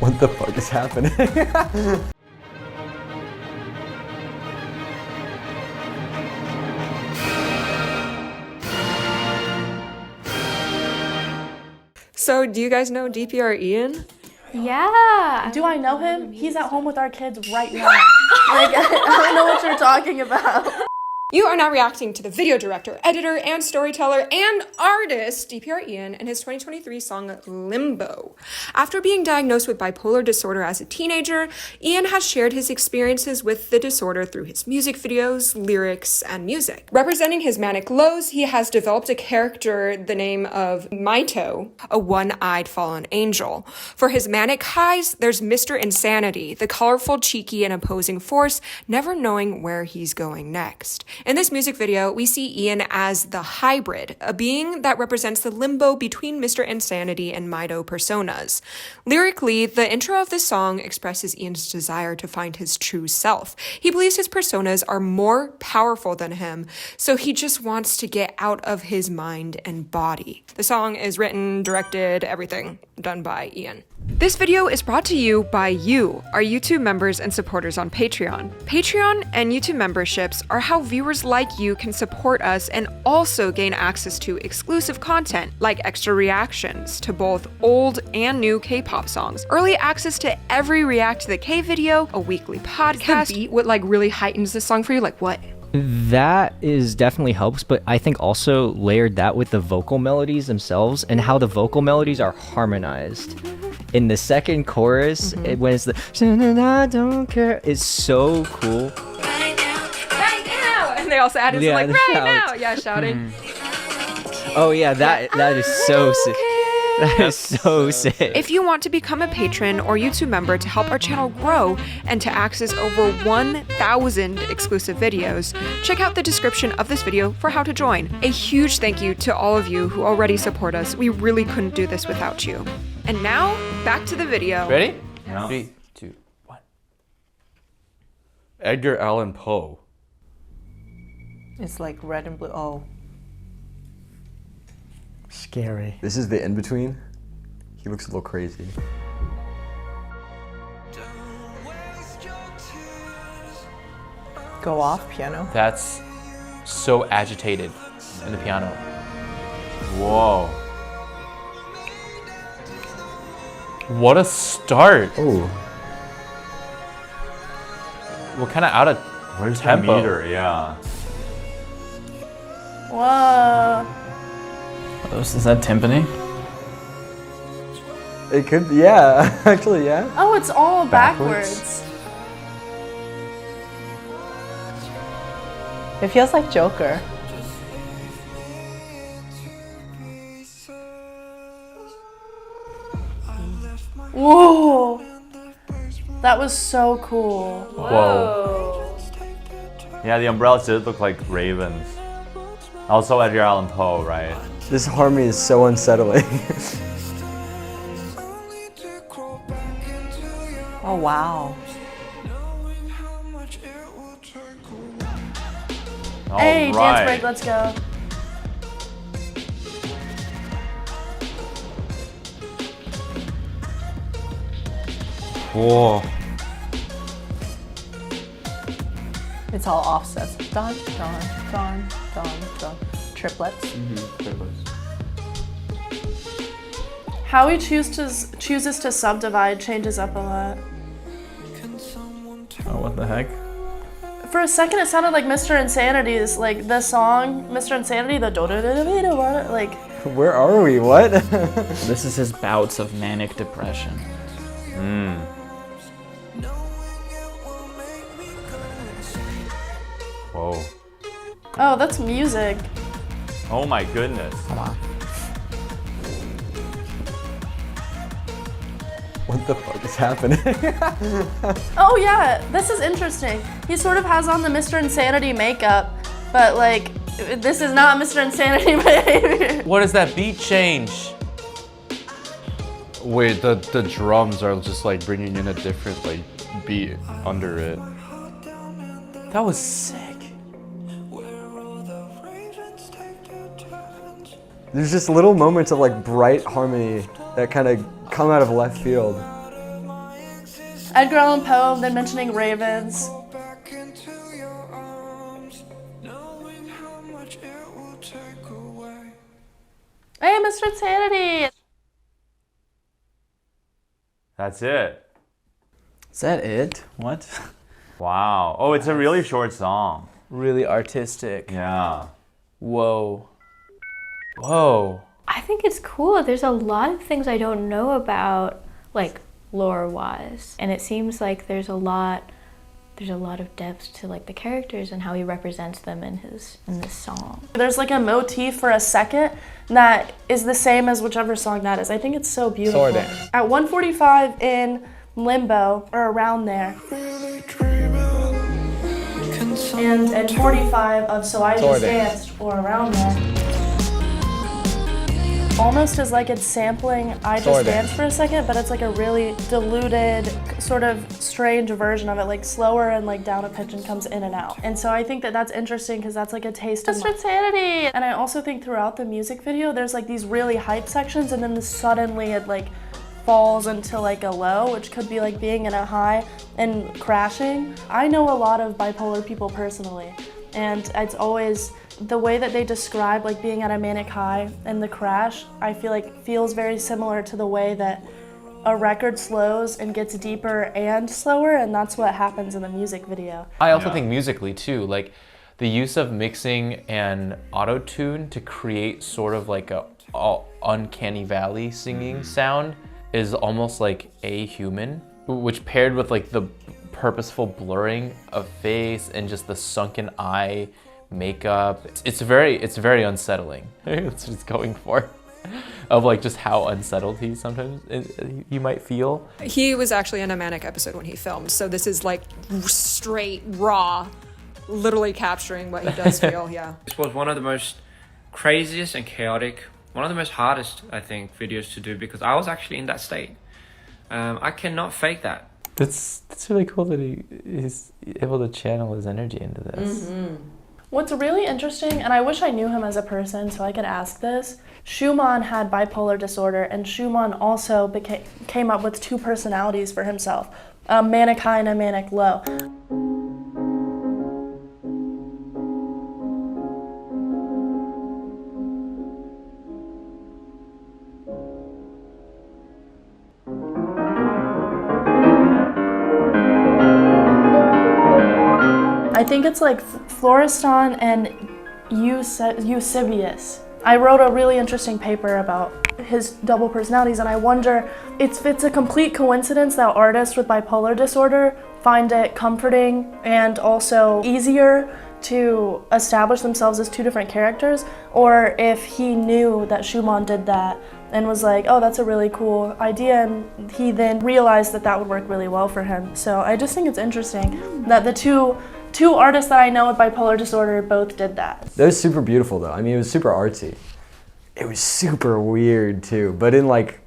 What the fuck is happening? So, do you guys know DPR Ian? Yeah. Do I know him? He's at home with our kids right now. Like, I don't know what you're talking about. You are now reacting to the video director, editor, and storyteller and artist DPR Ian and his 2023 song Limbo. After being diagnosed with bipolar disorder as a teenager, Ian has shared his experiences with the disorder through his music videos, lyrics, and music. Representing his manic lows, he has developed a character the name of Mito, a one-eyed fallen angel. For his manic highs, there's Mr. Insanity, the colorful, cheeky, and opposing force, never knowing where he's going next. In this music video, we see Ian as the hybrid, a being that represents the limbo between Mr. Insanity and Mito personas. Lyrically, the intro of this song expresses Ian's desire to find his true self. He believes his personas are more powerful than him, so he just wants to get out of his mind and body. The song is written, directed, everything done by Ian. This video is brought to you by you, our YouTube members and supporters on Patreon. Patreon and YouTube memberships are how viewers like you can support us and also gain access to exclusive content like extra reactions to both old and new K-pop songs, early access to every React to the K video, a weekly podcast. The beat what like really heightens the song for you? Like what? That is definitely helps, but I think also layered that with the vocal melodies themselves and how the vocal melodies are harmonized. In the second chorus, when it's the I don't care, it's so cool. Right now, and they also added some like right now, yeah, shouting. Oh yeah, that is so sick. That is so sick. If you want to become a patron or YouTube member to help our channel grow and to access over 1,000 exclusive videos, check out the description of this video for how to join. A huge thank you to all of you who already support us. We really couldn't do this without you. And now, back to the video. Ready? Yeah. 3, 2, 1. Edgar Allan Poe. It's like red and blue. Oh. Scary. This is the in-between. He looks a little crazy. Go off, piano. That's so agitated in the piano. Whoa. What a start. Oh. We're kind of out of Where's tempo. the meter? Yeah. Whoa. Is that timpani? It could be, yeah. Actually, yeah. Oh, it's all Backwards. It feels like Joker. Whoa! That was so cool. Whoa. Yeah, the umbrellas did look like ravens. Also Edgar Allan Poe, right? This harmony is so unsettling. Oh, wow. Hey, dance break, let's go. Whoa. It's all offsets. Dun, dun, dun, dun, dun. Triplets. Triplets. How he chooses to subdivide changes up a lot. Oh, what the heck? For a second, it sounded like Mr. Insanity's, like the song Mr. Insanity, the do do do do do like. Where are we? What? This is his bouts of manic depression. Whoa. Oh, that's music. Oh my goodness. Come on. What the fuck is happening? Oh yeah, this is interesting. He sort of has on the Mr. Insanity makeup, but like, this is not Mr. Insanity behavior. What is that beat change? Wait, the drums are just like bringing in a different like beat under it. That was sick. There's just little moments of like bright harmony that kind of come out of left field. Edgar Allan Poe, then mentioning ravens. Hey, Mr. Insanity! That's it. Is that it? What? Wow. Oh, it's a really short song. Really artistic. Yeah. Whoa. Whoa. I think it's cool. There's a lot of things I don't know about, like lore-wise, and it seems like there's a lot of depth to like the characters and how he represents them in this song. There's like a motif for a second that is the same as whichever song that is. I think it's so beautiful. Sword dance. At 1:45 in Limbo, or around there. And at 45 of So I Just Danced, or around there. Almost as like it's sampling I Just Danced for a second, but it's like a really diluted, sort of strange version of it, like slower and like down a pitch and comes in and out. And so I think that that's interesting because that's like a taste of insanity. And I also think throughout the music video, there's like these really hype sections and then suddenly it like falls into like a low, which could be like being in a high and crashing. I know a lot of bipolar people personally, and it's always the way that they describe like being at a manic high and the crash, I feel like feels very similar to the way that a record slows and gets deeper and slower, and that's what happens in the music video. I also think musically too, like the use of mixing and auto-tune to create sort of like a uncanny valley singing sound is almost like a-human, which paired with like the purposeful blurring of face and just the sunken eye makeup, it's very unsettling. That's what it's going for, of like just how unsettled he sometimes you might feel. He was actually in a manic episode when he filmed, so this is like straight raw, literally capturing what he does feel. Yeah. This was one of the most craziest and chaotic, one of the most hardest, I think, videos to do because I was actually in that state. I cannot fake that. That's really cool that he's able to channel his energy into this. Mm-hmm. What's really interesting, and I wish I knew him as a person so I could ask this, Schumann had bipolar disorder, and Schumann also came up with two personalities for himself, a manic high and a manic low. I think it's like Florestan and Eusebius. I wrote a really interesting paper about his double personalities, and I wonder if it's a complete coincidence that artists with bipolar disorder find it comforting and also easier to establish themselves as two different characters, or if he knew that Schumann did that and was like, oh, that's a really cool idea, and he then realized that that would work really well for him. So I just think it's interesting that the two artists that I know with bipolar disorder both did that. That was super beautiful though. I mean, it was super artsy. It was super weird too, but in like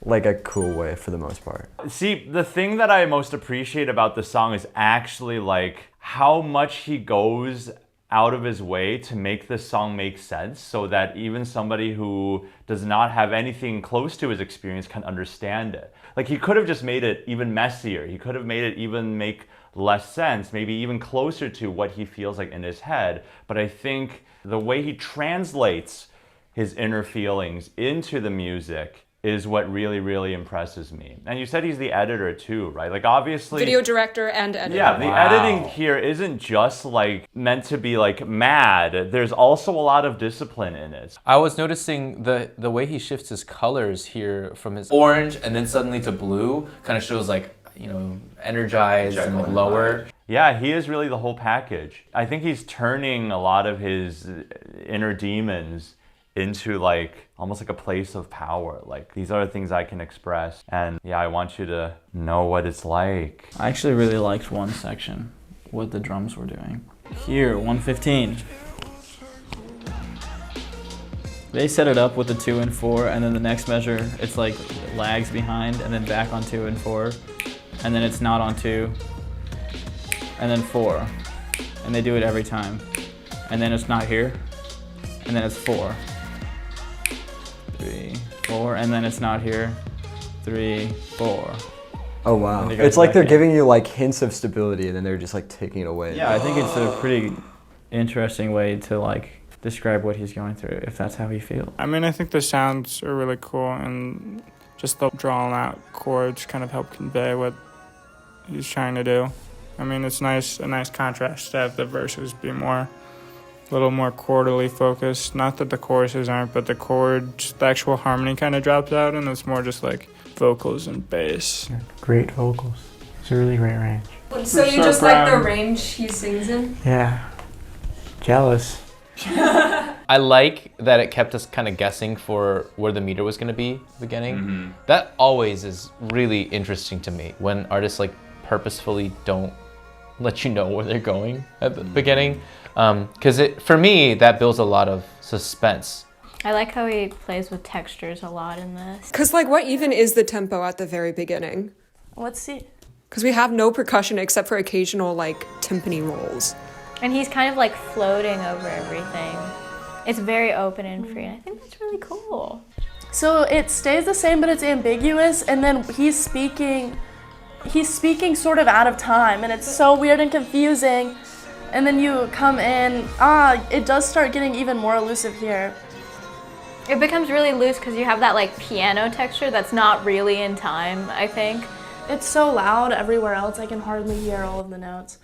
a cool way for the most part. See, the thing that I most appreciate about the song is actually like how much he goes out of his way to make this song make sense so that even somebody who does not have anything close to his experience can understand it. Like he could have just made it even messier. He could have made it even make less sense, maybe even closer to what he feels like in his head. But I think the way he translates his inner feelings into the music is what really, really impresses me. And you said he's the editor too, right? Like obviously... Video director and editor. Yeah, the editing here isn't just like meant to be like mad. There's also a lot of discipline in it. I was noticing the way he shifts his colors here from his orange and then suddenly to blue kind of shows like, you know, energized and like lower. Yeah, he is really the whole package. I think he's turning a lot of his inner demons into like almost like a place of power. Like these are the things I can express, and yeah, I want you to know what it's like. I actually really liked one section, what the drums were doing. Here, 115. They set it up with the 2 and 4, and then the next measure, it's like lags behind, and then back on 2 and 4, and then it's not on 2, and then 4, and they do it every time, and then it's not here, and then it's 4. 3, 4, and then it's not here. 3, 4. Oh wow. And it goes It's like back they're in. giving you like hints of stability and then they're just like taking it away. Yeah, I think it's a pretty interesting way to like describe what he's going through, if that's how he feels. I mean, I think the sounds are really cool, and just the drawn out chords kind of help convey what he's trying to do. I mean, it's a nice contrast to have the verses be a little more chordally focused. Not that the choruses aren't, but the chords, the actual harmony kind of drops out, and it's more just like vocals and bass. Great vocals. It's a really great range. So you just like the range he sings in? Yeah. Jealous. I like that it kept us kind of guessing for where the meter was going to be at the beginning. That always is really interesting to me when artists like purposefully don't let you know where they're going at the beginning. Because for me, that builds a lot of suspense. I like how he plays with textures a lot in this. Because like what even is the tempo at the very beginning? Let's see. Because we have no percussion except for occasional like timpani rolls. And he's kind of like floating over everything. It's very open and free, and I think that's really cool. So it stays the same, but it's ambiguous, and then he's speaking sort of out of time, and it's so weird and confusing. And then you come in, it does start getting even more elusive here. It becomes really loose because you have that like piano texture that's not really in time, I think. It's so loud everywhere else, I can hardly hear all of the notes.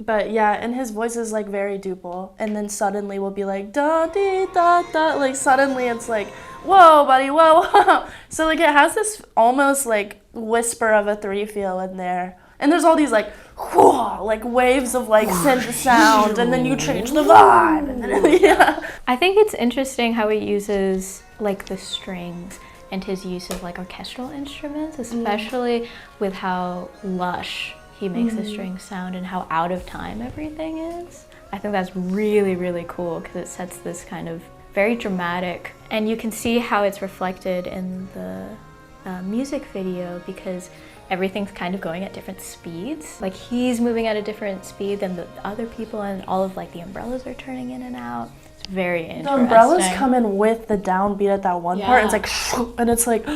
But yeah, and his voice is like very duple, and then suddenly we'll be like da dee da da, like suddenly it's like whoa buddy, whoa, whoa. So like it has this almost like whisper of a 3 feel in there, and there's all these like whoa, like waves of like synth sound, and then you change the vibe, and then yeah. I think it's interesting how he uses like the strings and his use of like orchestral instruments, especially with how lush he makes the strings sound and how out of time everything is. I think that's really, really cool because it sets this kind of very dramatic, and you can see how it's reflected in the music video because everything's kind of going at different speeds. Like he's moving at a different speed than the other people, and all of like the umbrellas are turning in and out. It's very interesting. The umbrellas come in with the downbeat at that one part. It's like, and it's like.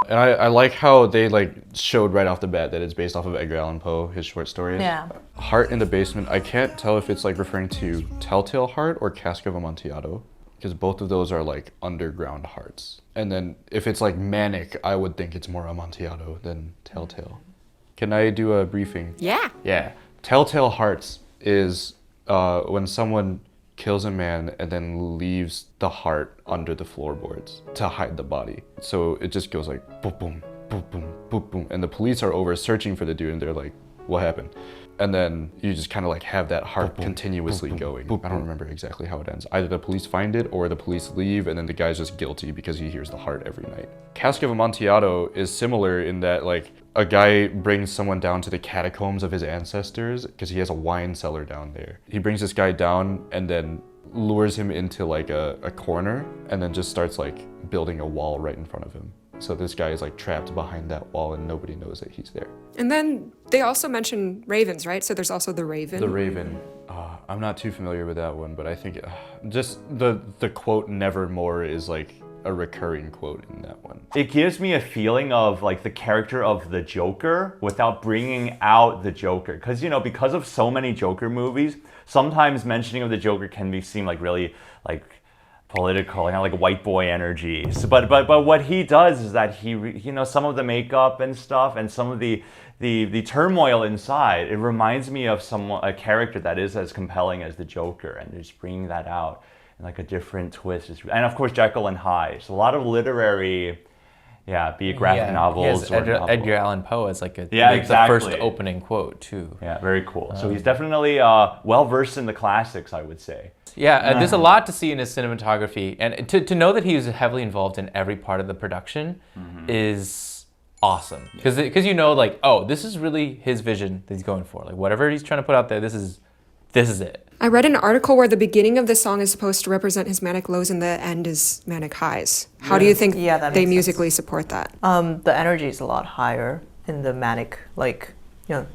And I like how they like showed right off the bat that it's based off of Edgar Allan Poe, his short stories. Yeah. Heart in the Basement, I can't tell if it's like referring to Telltale Heart or Cask of Amontillado, because both of those are like underground hearts. And then if it's like manic, I would think it's more Amontillado than Telltale. Can I do a briefing? Yeah. Yeah. Telltale Hearts is when someone kills a man and then leaves the heart under the floorboards to hide the body. So it just goes like boom, boom, boom, boom, boom, boom. And the police are over searching for the dude and they're like, what happened? And then you just kind of like have that heart continuously going. I don't remember exactly how it ends. Either the police find it or the police leave and then the guy's just guilty because he hears the heart every night. Cask of Amontillado is similar in that like a guy brings someone down to the catacombs of his ancestors because he has a wine cellar down there. He brings this guy down and then lures him into like a corner and then just starts like building a wall right in front of him. So this guy is like trapped behind that wall and nobody knows that he's there. And then they also mention ravens, right? So there's also the raven. The Raven. I'm not too familiar with that one, but I think just the quote "nevermore" is like a recurring quote in that one. It gives me a feeling of like the character of the Joker without bringing out the Joker. Because, you know, because of so many Joker movies, sometimes mentioning of the Joker can seem like really like political, kind of like white boy energy. So, but what he does is that you know, some of the makeup and stuff and some of the turmoil inside, it reminds me of a character that is as compelling as the Joker, and just bringing that out in like a different twist. And of course, Jekyll and Hyde. So a lot of literary, biographic novels. Edgar Allan Poe as like the first opening quote too. Yeah, very cool. So he's definitely well versed in the classics, I would say. Yeah, there's a lot to see in his cinematography, and to know that he was heavily involved in every part of the production is awesome. Because you know, like, oh, this is really his vision that he's going for. Like whatever he's trying to put out there, this is it. I read an article where the beginning of the song is supposed to represent his manic lows and the end is manic highs. How do you think they musically support that? The energy is a lot higher in the manic, like, you know,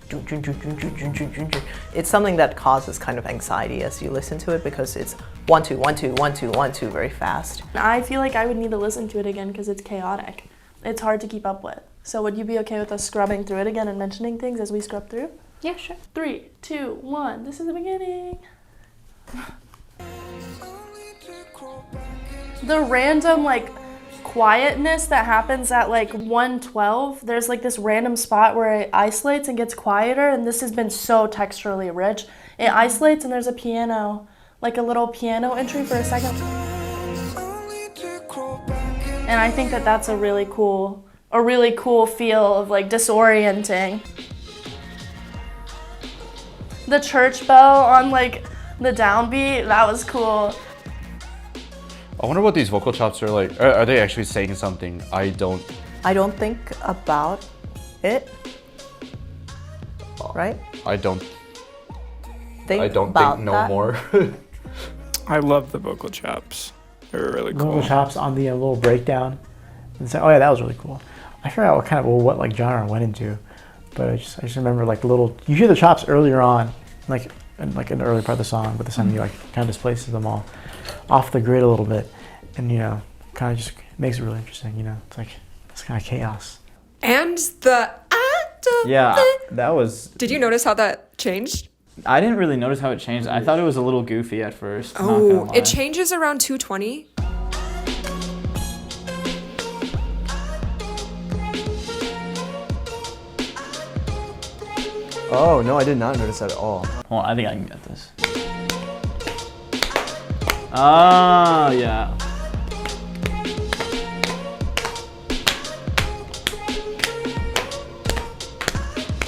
it's something that causes kind of anxiety as you listen to it because it's 1 2 1 2 1 2 1 2 very fast. I feel like I would need to listen to it again because it's chaotic. It's hard to keep up with. So would you be okay with us scrubbing through it again and mentioning things as we scrub through? Yeah, sure. 3, 2, 1. This is the beginning. The random like quietness that happens at like 112, there's like this random spot where it isolates and gets quieter, and this has been so texturally rich. It isolates and there's a piano, like a little piano entry for a second. And I think that that's a really cool feel of like disorienting. The church bell on like the downbeat, that was cool. I wonder what these vocal chops are like. Are they actually saying something? I don't think about it, right? I don't Think think about no that. more. I love the vocal chops. They were really cool. Vocal chops on the little breakdown. And so, oh yeah, that was really cool. I forgot what like genre it went into, but I just remember like the little. You hear the chops earlier on, like in the early part of the song, but the time you like kind of displaces them all off the grid a little bit, and kind of just makes it really interesting. It's like it's kind of chaos. And the Yeah, that was. Did you notice how that changed? I didn't really notice how it changed. I thought it was a little goofy at first. not Oh, gonna lie. it changes around 220. Oh, no, I did not notice that at all. Hold on, I think I can get this. Oh, yeah.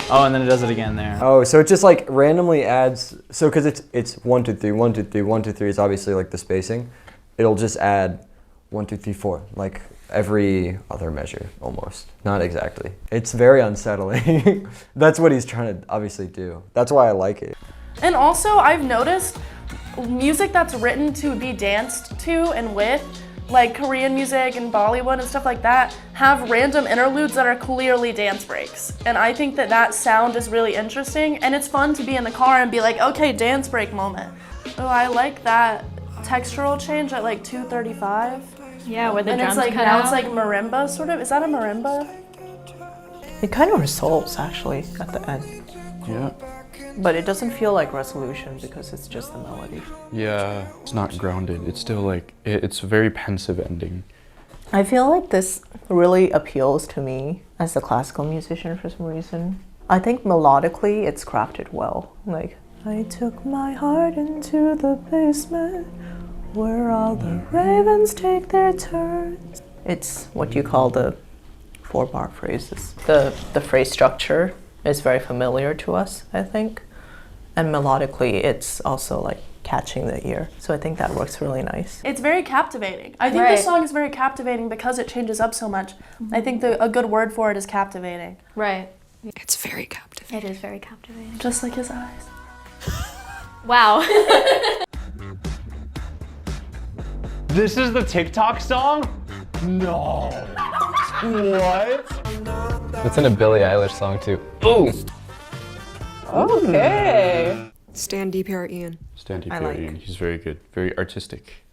Oh, and then it does it again there. Oh, so it just like randomly adds, so because it's 1, 2, 3, 1, 2, 3, 1, 2, 3 is obviously like the spacing. It'll just add 1, 2, 3, 4, like every other measure almost. Not exactly. It's very unsettling. That's what he's trying to obviously do. That's why I like it. And also, I've noticed music that's written to be danced to and with, like Korean music and Bollywood and stuff like that, have random interludes that are clearly dance breaks. And I think that sound is really interesting, and it's fun to be in the car and be like, okay, dance break moment. Oh, I like that textural change at like 2:35. Yeah, where the and drums it's like cut now out. it's like marimba sort of. Is that a marimba? It kind of resolves actually at the end, Yeah. but it doesn't feel like resolution because it's just the melody. Yeah. It's not grounded. It's still like it's a very pensive ending. I feel like this really appeals to me as a classical musician for some reason. I think melodically it's crafted well. Like, I took my heart into the basement where all the ravens take their turns. It's what you call the 4-bar phrases. The phrase structure is very familiar to us, I think. And melodically, it's also like catching the ear. So I think that works really nice. It's very captivating. I think this song is very captivating because it changes up so much. I think a good word for it is captivating. Right. It's very captivating. It is very captivating. Just like his eyes. Wow. This is the TikTok song? No. What? It's in a Billie Eilish song too. Ooh. Okay. Stan DPR Ian. Stan I DPR, like. Ian. He's very good. Very artistic.